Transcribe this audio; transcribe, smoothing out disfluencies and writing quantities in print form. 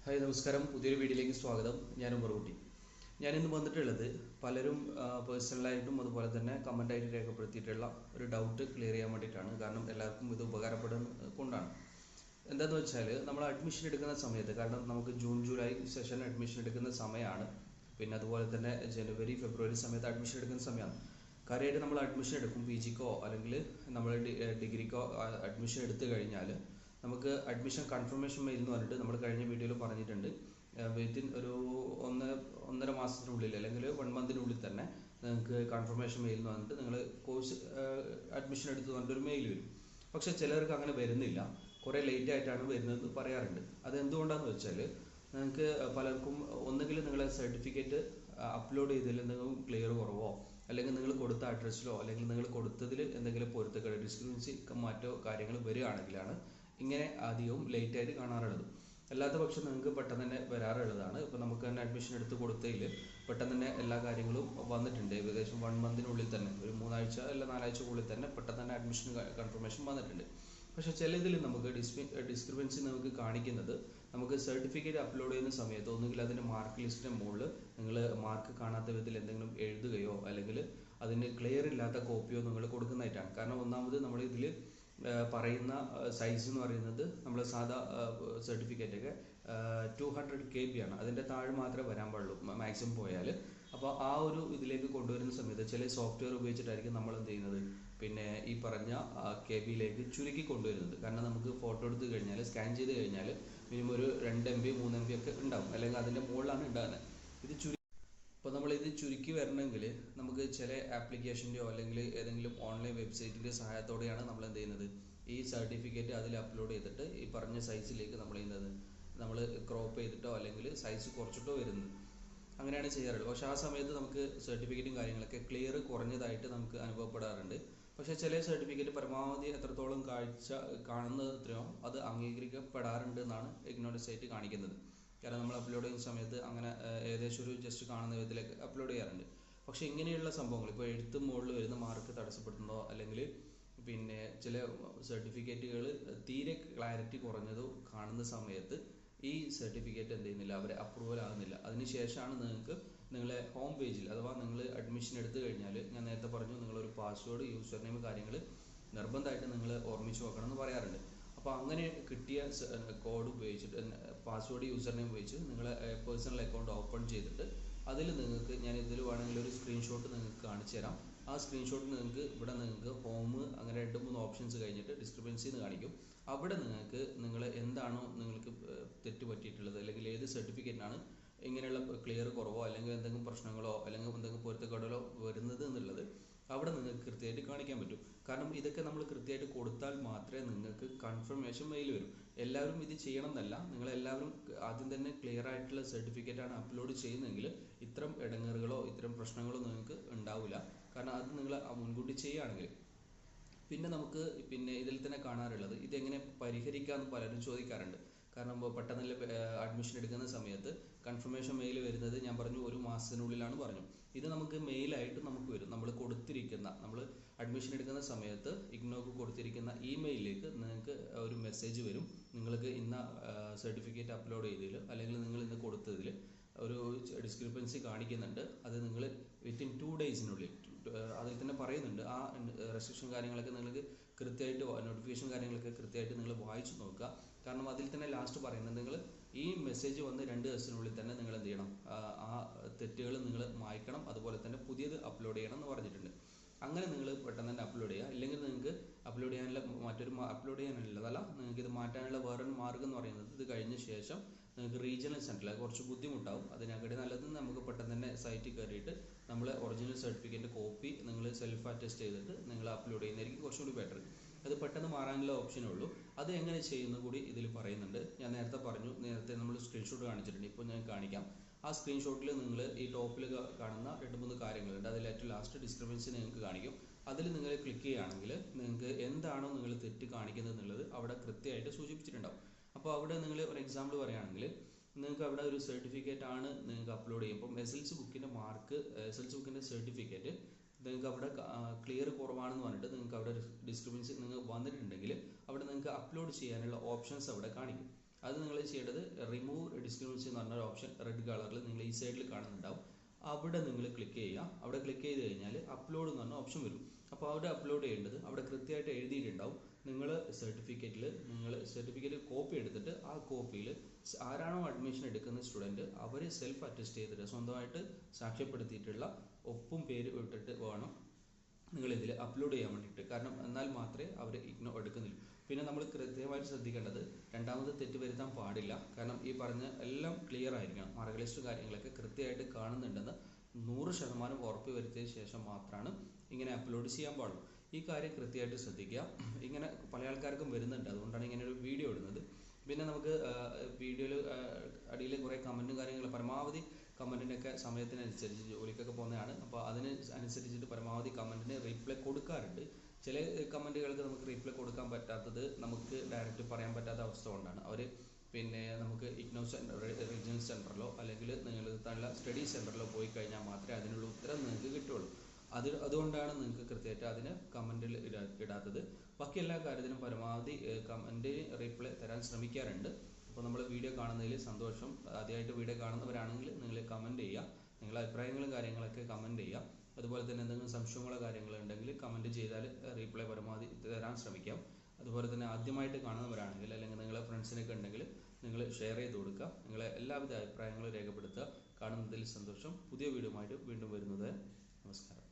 Hi നമസ്കാരം, പുതിയൊരു വീഡിയോയിലേക്ക് സ്വാഗതം. ഞാൻ ഉമ്മർകുട്ടി. ഞാനിന്ന് വന്നിട്ടുള്ളത് പലരും പേഴ്സണലായിട്ടും അതുപോലെ തന്നെ കമൻ്റായിട്ട് രേഖപ്പെടുത്തിയിട്ടുള്ള ഒരു ഡൗട്ട് ക്ലിയർ ചെയ്യാൻ വേണ്ടിയിട്ടാണ്. കാരണം എല്ലാവർക്കും ഇത് ഉപകാരപ്പെടുന്ന കൊണ്ടാണ്. എന്താണെന്ന് വെച്ചാൽ, നമ്മൾ അഡ്മിഷൻ എടുക്കുന്ന സമയത്ത്, കാരണം നമുക്ക് ജൂൺ ജൂലൈ സെഷൻ അഡ്മിഷൻ എടുക്കുന്ന സമയമാണ്. പിന്നെ അതുപോലെ തന്നെ ജനുവരി ഫെബ്രുവരി സമയത്ത് അഡ്മിഷൻ എടുക്കുന്ന സമയമാണ്. കാര്യമായിട്ട് നമ്മൾ അഡ്മിഷൻ എടുക്കും, പി ജിക്കോ അല്ലെങ്കിൽ നമ്മൾ ഡിഗ്രിക്കോ അഡ്മിഷൻ എടുത്തു കഴിഞ്ഞാൽ നമുക്ക് അഡ്മിഷൻ കൺഫർമേഷൻ മെയിൽ എന്ന് പറഞ്ഞിട്ട് നമ്മൾ കഴിഞ്ഞ വീഡിയോയിൽ പറഞ്ഞിട്ടുണ്ട്. വിത്തിൻ ഒരു ഒന്നര മാസത്തിനുള്ളിൽ അല്ലെങ്കിൽ 1 മന്തിനുള്ളിൽ തന്നെ നിങ്ങൾക്ക് കൺഫർമേഷൻ മെയിൽ എന്ന് പറഞ്ഞിട്ട് നിങ്ങൾ കോഴ്സ് അഡ്മിഷൻ എടുത്ത് പറഞ്ഞിട്ടൊരു മെയിൽ വരും. പക്ഷേ ചിലർക്ക് അങ്ങനെ വരുന്നില്ല, കുറേ ലേറ്റ് ആയിട്ടാണ് വരുന്നത് പറയാറുണ്ട്. അതെന്തുകൊണ്ടാണെന്ന് വെച്ചാൽ, നിങ്ങൾക്ക് പലർക്കും ഒന്നുകിൽ നിങ്ങളെ സർട്ടിഫിക്കറ്റ് അപ്ലോഡ് ചെയ്തതിൽ എന്തെങ്കിലും ക്ലിയർ കുറവോ, അല്ലെങ്കിൽ നിങ്ങൾ കൊടുത്ത അഡ്രസ്സിലോ അല്ലെങ്കിൽ നിങ്ങൾ കൊടുത്തതിൽ എന്തെങ്കിലും പൊരുത്തക്കേട് ഡിസ്ക്രിപ്പൻസി മറ്റോ കാര്യങ്ങൾ വരികയാണെങ്കിലാണ് ഇങ്ങനെ അധികവും ലേറ്റായിട്ട് കാണാറുള്ളത്. അല്ലാത്ത പക്ഷം നിങ്ങൾക്ക് പെട്ടെന്ന് തന്നെ വരാറുള്ളതാണ്. ഇപ്പോൾ നമുക്ക് തന്നെ അഡ്മിഷൻ എടുത്ത് കൊടുത്തതിൽ പെട്ടെന്ന് തന്നെ എല്ലാ കാര്യങ്ങളും വന്നിട്ടുണ്ട്. ഏകദേശം 1 മന്തിനുള്ളിൽ തന്നെ, ഒരു 3 ആഴ്ച അല്ല 4 ആഴ്ചക്കുള്ളിൽ തന്നെ പെട്ടെന്ന് തന്നെ അഡ്മിഷൻ കൺഫർമേഷൻ വന്നിട്ടുണ്ട്. പക്ഷേ ചിലതിൽ നമുക്ക് ഡിസ്ക്രിപ്പൻസി നമുക്ക് കാണിക്കുന്നത്, നമുക്ക് സർട്ടിഫിക്കറ്റ് അപ്ലോഡ് ചെയ്യുന്ന സമയത്ത് ഒന്നുകിൽ അതിൻ്റെ മാർക്ക് ലിസ്റ്റിൻ്റെ മുകളിൽ നിങ്ങൾ മാർക്ക് കാണാത്ത വിധത്തിൽ എന്തെങ്കിലും എഴുതുകയോ അല്ലെങ്കിൽ അതിന് ക്ലിയർ ഇല്ലാത്ത കോപ്പിയോ നിങ്ങൾ കൊടുക്കുന്നതായിട്ടാണ്. കാരണം ഒന്നാമത് നമ്മൾ ഇതിൽ പറയുന്ന സൈസ് എന്ന് പറയുന്നത് നമ്മൾ സാധാ സർട്ടിഫിക്കറ്റൊക്കെ 200 KB ആണ്. അതിൻ്റെ താഴെ മാത്രമേ വരാൻ പാടുള്ളൂ മാക്സിമം പോയാൽ. അപ്പോൾ ആ ഒരു ഇതിലേക്ക് കൊണ്ടുവരുന്ന സമയത്ത് ചില സോഫ്റ്റ്വെയർ ഉപയോഗിച്ചിട്ടായിരിക്കും നമ്മൾ എന്ത് ചെയ്യുന്നത്, പിന്നെ ഈ പറഞ്ഞ KB ചുരുക്കി കൊണ്ടുവരുന്നത്. കാരണം നമുക്ക് ഫോട്ടോ എടുത്ത് കഴിഞ്ഞാൽ, സ്കാൻ ചെയ്ത് കഴിഞ്ഞാൽ മിനിമം ഒരു 2 MB 3 MB ഒക്കെ ഉണ്ടാവും, അല്ലെങ്കിൽ അതിൻ്റെ മുകളിലാണ് ഉണ്ടാകുന്നത്. അപ്പോൾ നമ്മളിത് ചുരുക്കി വരണമെങ്കിൽ നമുക്ക് ചില ആപ്ലിക്കേഷൻ്റെയോ അല്ലെങ്കിൽ ഏതെങ്കിലും ഓൺലൈൻ വെബ്സൈറ്റിൻ്റെ സഹായത്തോടെയാണ് നമ്മൾ എന്ത് ചെയ്യുന്നത്, ഈ സർട്ടിഫിക്കറ്റ് അതിൽ അപ്ലോഡ് ചെയ്തിട്ട് ഈ പറഞ്ഞ സൈസിലേക്ക് നമ്മൾ ക്രോപ്പ് ചെയ്തിട്ടോ അല്ലെങ്കിൽ സൈസ് കുറച്ചിട്ടോ വരുന്നത്. അങ്ങനെയാണ് ചെയ്യാറുള്ളത്. പക്ഷേ ആ സമയത്ത് നമുക്ക് സർട്ടിഫിക്കറ്റും കാര്യങ്ങളൊക്കെ ക്ലിയർ കുറഞ്ഞതായിട്ട് നമുക്ക് അനുഭവപ്പെടാറുണ്ട്. പക്ഷേ ചില സർട്ടിഫിക്കറ്റ് പരമാവധി എത്രത്തോളം കാണുന്നത് എത്രയോ അത് അംഗീകരിക്കപ്പെടാറുണ്ട് എന്നാണ് ഇഗ്നോയുടെ സൈറ്റ് കാണിക്കുന്നത്. കാരണം നമ്മൾ അപ്ലോഡ് ചെയ്യുന്ന സമയത്ത് അങ്ങനെ ഏകദേശം ഒരു ജസ്റ്റ് കാണുന്ന വിധത്തിലേക്ക് അപ്ലോഡ് ചെയ്യാറുണ്ട്. പക്ഷേ ഇങ്ങനെയുള്ള സംഭവങ്ങൾ, ഇപ്പോൾ എഴുത്ത് മുകളിൽ വരുന്ന മാർക്ക് തടസ്സപ്പെടുന്നതോ അല്ലെങ്കിൽ പിന്നെ ചില സർട്ടിഫിക്കറ്റുകൾ തീരെ ക്ലാരിറ്റി കുറഞ്ഞതോ കാണുന്ന സമയത്ത് ഈ സർട്ടിഫിക്കറ്റ് എന്ത് ചെയ്യുന്നില്ല, അവരെ അപ്രൂവൽ ആകുന്നില്ല. അതിനുശേഷമാണ് നിങ്ങളെ ഹോം പേജിൽ, അഥവാ നിങ്ങൾ അഡ്മിഷൻ എടുത്തു കഴിഞ്ഞാൽ, ഞാൻ നേരത്തെ പറഞ്ഞു, നിങ്ങളൊരു പാസ്വേഡ് യൂസർ നെയിം കാര്യങ്ങൾ നിർബന്ധമായിട്ട് നിങ്ങൾ ഓർമ്മിച്ച് വെക്കണം എന്ന് പറയാറുണ്ട്. അപ്പോൾ അങ്ങനെ കിട്ടിയ കോഡ് ഉപയോഗിച്ചിട്ട്, പാസ്വേഡ് യൂസർ നെയിം ഉപയോഗിച്ച് നിങ്ങളെ പേഴ്സണൽ അക്കൗണ്ട് ഓപ്പൺ ചെയ്തിട്ട് അതിൽ നിങ്ങൾക്ക്, ഞാൻ ഇതിൽ വേണമെങ്കിൽ ഒരു സ്ക്രീൻഷോട്ട് നിങ്ങൾക്ക് കാണിച്ചു തരാം. ആ സ്ക്രീൻഷോട്ട് നിങ്ങൾക്ക് ഹോം അങ്ങനെ 2-3 ഓപ്ഷൻസ് കഴിഞ്ഞിട്ട് ഡിസ്ക്രിപ്പൻസി എന്ന് കാണിക്കും. അവിടെ നിങ്ങൾ എന്താണോ നിങ്ങൾക്ക് തെറ്റ് പറ്റിയിട്ടുള്ളത്, അല്ലെങ്കിൽ ഏത് സർട്ടിഫിക്കറ്റിനാണ് ഇങ്ങനെയുള്ള ക്ലിയർ കുറവോ അല്ലെങ്കിൽ എന്തെങ്കിലും പ്രശ്നങ്ങളോ അല്ലെങ്കിൽ എന്തെങ്കിലും പൊരുത്തക്കേടുകളോ വരുന്നത് എന്നുള്ളത് അവിടെ നിങ്ങൾക്ക് കൃത്യമായിട്ട് കാണിക്കാൻ പറ്റും. കാരണം ഇതൊക്കെ നമ്മൾ കൃത്യമായിട്ട് കൊടുത്താൽ മാത്രമേ നിങ്ങൾക്ക് കൺഫർമേഷൻ മെയിൽ വരും. എല്ലാവരും ഇത് ചെയ്യണം എന്നല്ല, നിങ്ങളെല്ലാവരും ആദ്യം തന്നെ ക്ലിയർ ആയിട്ടുള്ള സർട്ടിഫിക്കറ്റാണ് അപ്ലോഡ് ചെയ്യുന്നതെങ്കിൽ ഇത്തരം ഇടങ്ങേറുകളോ ഇത്തരം പ്രശ്നങ്ങളോ നിങ്ങൾക്ക് ഉണ്ടാവില്ല. കാരണം അത് നിങ്ങൾ മുൻകൂട്ടി ചെയ്യുകയാണെങ്കിൽ. പിന്നെ നമുക്ക് ഇതിൽ തന്നെ കാണാറുള്ളത്, ഇതെങ്ങനെ പരിഹരിക്കാമെന്ന് പലരും ചോദിക്കാറുണ്ട്. കാരണം പെട്ടെന്ന് അഡ്മിഷൻ എടുക്കുന്ന സമയത്ത് കൺഫർമേഷൻ മെയിൽ വരുന്നത്, ഞാൻ പറഞ്ഞു, 1 മാസത്തിനുള്ളിലാണ് പറഞ്ഞു. ഇത് നമുക്ക് മെയിലായിട്ട് നമുക്ക് വരും. നമ്മൾ അഡ്മിഷൻ എടുക്കുന്ന സമയത്ത് ഇഗ്നോക്ക് കൊടുത്തിരിക്കുന്ന ഇമെയിലിലേക്ക് നിങ്ങൾക്ക് ഒരു മെസ്സേജ് വരും. നിങ്ങൾക്ക് ഇന്ന സർട്ടിഫിക്കറ്റ് അപ്ലോഡ് ചെയ്തതിൽ അല്ലെങ്കിൽ നിങ്ങൾ ഇന്ന് കൊടുത്തതിൽ ഒരു ഡിസ്ക്രിപ്പൻസി കാണിക്കുന്നുണ്ട്. അത് നിങ്ങൾ വിത്തിൻ 2 ഡേയ്സിനുള്ളിൽ, അതിൽ തന്നെ പറയുന്നുണ്ട്, ആ റെസ്ട്രിക്ഷൻ കാര്യങ്ങളൊക്കെ നിങ്ങൾക്ക് കൃത്യമായിട്ട്, നോട്ടിഫിക്കേഷൻ കാര്യങ്ങളൊക്കെ കൃത്യമായിട്ട് നിങ്ങൾ വായിച്ചു നോക്കുക. കാരണം അതിൽ തന്നെ ലാസ്റ്റ് പറയുന്നത്, നിങ്ങൾ ഈ മെസ്സേജ് വന്ന് 2 ദിവസത്തിനുള്ളിൽ തന്നെ നിങ്ങൾ എന്ത് ചെയ്യണം, ആ തെറ്റുകൾ നിങ്ങൾ മായ്ക്കണം, അതുപോലെ തന്നെ പുതിയത് അപ്ലോഡ് ചെയ്യണം എന്ന് പറഞ്ഞിട്ടുണ്ട്. അങ്ങനെ നിങ്ങൾ പെട്ടെന്ന് തന്നെ അപ്ലോഡ് ചെയ്യുക. ഇല്ലെങ്കിൽ നിങ്ങൾക്ക് അപ്ലോഡ് ചെയ്യാനുള്ളതല്ല, നിങ്ങൾക്ക് ഇത് മാറ്റാനുള്ള വേറൊരു മാർഗ്ഗം എന്ന് പറയുന്നത്, ഇത് കഴിഞ്ഞ ശേഷം നിങ്ങൾക്ക് റീജിയണൽ സെൻറ്ററിൽ കുറച്ച് ബുദ്ധിമുട്ടാവും. അതിനെക്കാട്ടി നല്ലത് നമുക്ക് പെട്ടെന്ന് തന്നെ സൈറ്റിൽ കയറിയിട്ട് നമ്മൾ ഒറിജിനൽ സർട്ടിഫിക്കറ്റ് കോപ്പി നിങ്ങൾ സെൽഫ് അറ്റസ്റ്റ് ചെയ്തിട്ട് നിങ്ങൾ അപ്ലോഡ് ചെയ്യുന്നതായിരിക്കും കുറച്ചുകൂടി ബെറ്റർ. അത് പെട്ടെന്ന് മാറാനുള്ള ഓപ്ഷനേ ഉള്ളൂ. അത് എങ്ങനെ ചെയ്യുന്നു കൂടി ഇതിൽ പറയുന്നുണ്ട്. ഞാൻ നേരത്തെ നമ്മൾ സ്ക്രീൻഷോട്ട് കാണിച്ചിട്ടുണ്ട്. ഇപ്പോൾ ഞാൻ കാണിക്കാം. ആ സ്ക്രീൻഷോട്ടിൽ നിങ്ങൾ ഈ ടോപ്പിൽ കാണുന്ന 2-3 കാര്യങ്ങളുണ്ട്. അതിൽ ഏറ്റവും ലാസ്റ്റ് ഡിസ്ക്രിപ്പൻസി നിങ്ങൾക്ക് കാണിക്കും. അതിൽ നിങ്ങൾ ക്ലിക്ക് ചെയ്യുകയാണെങ്കിൽ നിങ്ങൾക്ക് എന്താണോ നിങ്ങൾ തെറ്റ് കാണിക്കുന്നത് എന്നുള്ളത് അവിടെ കൃത്യമായിട്ട് സൂചിപ്പിച്ചിട്ടുണ്ടാവും. അപ്പോൾ അവിടെ നിങ്ങൾ ഒരു എക്സാമ്പിൾ പറയുകയാണെങ്കിൽ, നിങ്ങൾക്ക് അവിടെ ഒരു സർട്ടിഫിക്കറ്റ് ആണ് നിങ്ങൾക്ക് അപ്ലോഡ് ചെയ്യും. ഇപ്പം SLC ബുക്കിൻ്റെ സർട്ടിഫിക്കറ്റ് നിങ്ങൾക്ക് അവിടെ ക്ലിയർ കുറവാണെന്ന് പറഞ്ഞിട്ട് നിങ്ങൾക്ക് അവിടെ ഡിസ്ക്രിപ്പൻസി നിങ്ങൾക്ക് വന്നിട്ടുണ്ടെങ്കിൽ അവിടെ നിങ്ങൾക്ക് അപ്ലോഡ് ചെയ്യാനുള്ള ഓപ്ഷൻസ് അവിടെ കാണിക്കും. അത് നിങ്ങൾ ചെയ്യേണ്ടത് റിമൂവ് ഡിസ്ക്രിമിനൻസി എന്ന് പറഞ്ഞൊരു ഓപ്ഷൻ റെഡ് കളറിൽ നിങ്ങൾ ഈ സൈഡിൽ കാണുന്നുണ്ടാവും. അവിടെ നിങ്ങൾ ക്ലിക്ക് ചെയ്യുക. അവിടെ ക്ലിക്ക് ചെയ്ത് കഴിഞ്ഞാൽ അപ്ലോഡ് എന്ന് പറഞ്ഞ ഓപ്ഷൻ വരും. അപ്പോൾ അവിടെ അപ്ലോഡ് ചെയ്യേണ്ടത് അവിടെ കൃത്യമായിട്ട് എഴുതിയിട്ടുണ്ടാവും. നിങ്ങൾ സർട്ടിഫിക്കറ്റ് കോപ്പി എടുത്തിട്ട് ആ കോപ്പിയിൽ ആരാണോ അഡ്മിഷൻ എടുക്കുന്ന സ്റ്റുഡൻറ്റ് അവർ സെൽഫ് അറ്റസ്റ്റ് ചെയ്തിട്ട് സ്വന്തമായിട്ട് സാക്ഷ്യപ്പെടുത്തിയിട്ടുള്ള ഒപ്പും പേര് ഇട്ടിട്ട് വേണം നിങ്ങൾ ഇതിൽ അപ്ലോഡ് ചെയ്യാൻ വേണ്ടിയിട്ട്. കാരണം എന്നാൽ മാത്രമേ അവർ എടുക്കുന്നില്ല. പിന്നെ നമ്മൾ കൃത്യമായിട്ട് ശ്രദ്ധിക്കേണ്ടത് രണ്ടാമത് തെറ്റ് വരുത്താൻ പാടില്ല. കാരണം ഈ പറഞ്ഞ എല്ലാം ക്ലിയർ ആയിരിക്കണം. മാർക്ക് ലിസ്റ്റ് കാര്യങ്ങളൊക്കെ കൃത്യമായിട്ട് കാണുന്നുണ്ടെന്ന് 100% ഉറപ്പ് വരുത്തിയ ശേഷം മാത്രമാണ് ഇങ്ങനെ അപ്ലോഡ് ചെയ്യാൻ പാടുള്ളൂ. ഈ കാര്യം കൃത്യമായിട്ട് ശ്രദ്ധിക്കുക. ഇങ്ങനെ പല ആൾക്കാർക്കും വരുന്നുണ്ട്, അതുകൊണ്ടാണ് ഇങ്ങനെ ഒരു വീഡിയോ ഇടുന്നത്. പിന്നെ നമുക്ക് വീഡിയോയിൽ അടിയിൽ കുറേ കമൻറ്റും കാര്യങ്ങളും പരമാവധി കമൻറ്റിനൊക്കെ സമയത്തിനനുസരിച്ച് ജോലിക്കൊക്കെ പോകുന്നതാണ്. അപ്പോൾ അതിന് അനുസരിച്ചിട്ട് പരമാവധി കമൻറ്റിന് റീപ്ലൈ കൊടുക്കാറുണ്ട്. ചില കമൻറ്റുകൾക്ക് നമുക്ക് റീപ്ലൈ കൊടുക്കാൻ പറ്റാത്തത് നമുക്ക് ഡയറക്റ്റ് പറയാൻ പറ്റാത്ത അവസ്ഥ കൊണ്ടാണ്. അവർ പിന്നെ നമുക്ക് ഇഗ്നോ റീജിയണൽ സെൻറ്ററിലോ അല്ലെങ്കിൽ നിങ്ങളുടെ സ്റ്റഡി സെൻറ്ററിലോ പോയി കഴിഞ്ഞാൽ മാത്രമേ അതിനുള്ള ഉത്തരം നിങ്ങൾക്ക് കിട്ടുള്ളൂ. അതുകൊണ്ടാണ് നിങ്ങൾക്ക് കൃത്യമായിട്ട് അതിന് കമൻറ്റിൽ ഇടാത്തത്. ബാക്കി എല്ലാ കാര്യത്തിനും പരമാവധി കമൻറ്റ് റീപ്ലൈ തരാൻ ശ്രമിക്കാറുണ്ട്. അപ്പോൾ നമ്മൾ വീഡിയോ കാണുന്നതിൽ സന്തോഷം. ആദ്യമായിട്ട് വീഡിയോ കാണുന്നവരാണെങ്കിൽ നിങ്ങൾ കമൻറ്റ് ചെയ്യുക, നിങ്ങളുടെ അഭിപ്രായങ്ങളും കാര്യങ്ങളൊക്കെ കമൻറ്റ് ചെയ്യുക. അതുപോലെ തന്നെ എന്തെങ്കിലും സംശയങ്ങളോ കാര്യങ്ങളുണ്ടെങ്കിൽ കമൻറ്റ് ചെയ്താൽ റീപ്ലൈ പരമാവധി തരാൻ ശ്രമിക്കാം. അതുപോലെ തന്നെ ആദ്യമായിട്ട് കാണുന്നവരാണെങ്കിൽ അല്ലെങ്കിൽ നിങ്ങളെ ഫ്രണ്ട്സിനൊക്കെ ഉണ്ടെങ്കിൽ നിങ്ങൾ ഷെയർ ചെയ്ത് കൊടുക്കുക. നിങ്ങളെ എല്ലാവിധ അഭിപ്രായങ്ങളും രേഖപ്പെടുത്തുക. കാണുന്നതിൽ സന്തോഷം. പുതിയ വീഡിയോയുമായിട്ട് വീണ്ടും വരുന്നത്. നമസ്കാരം.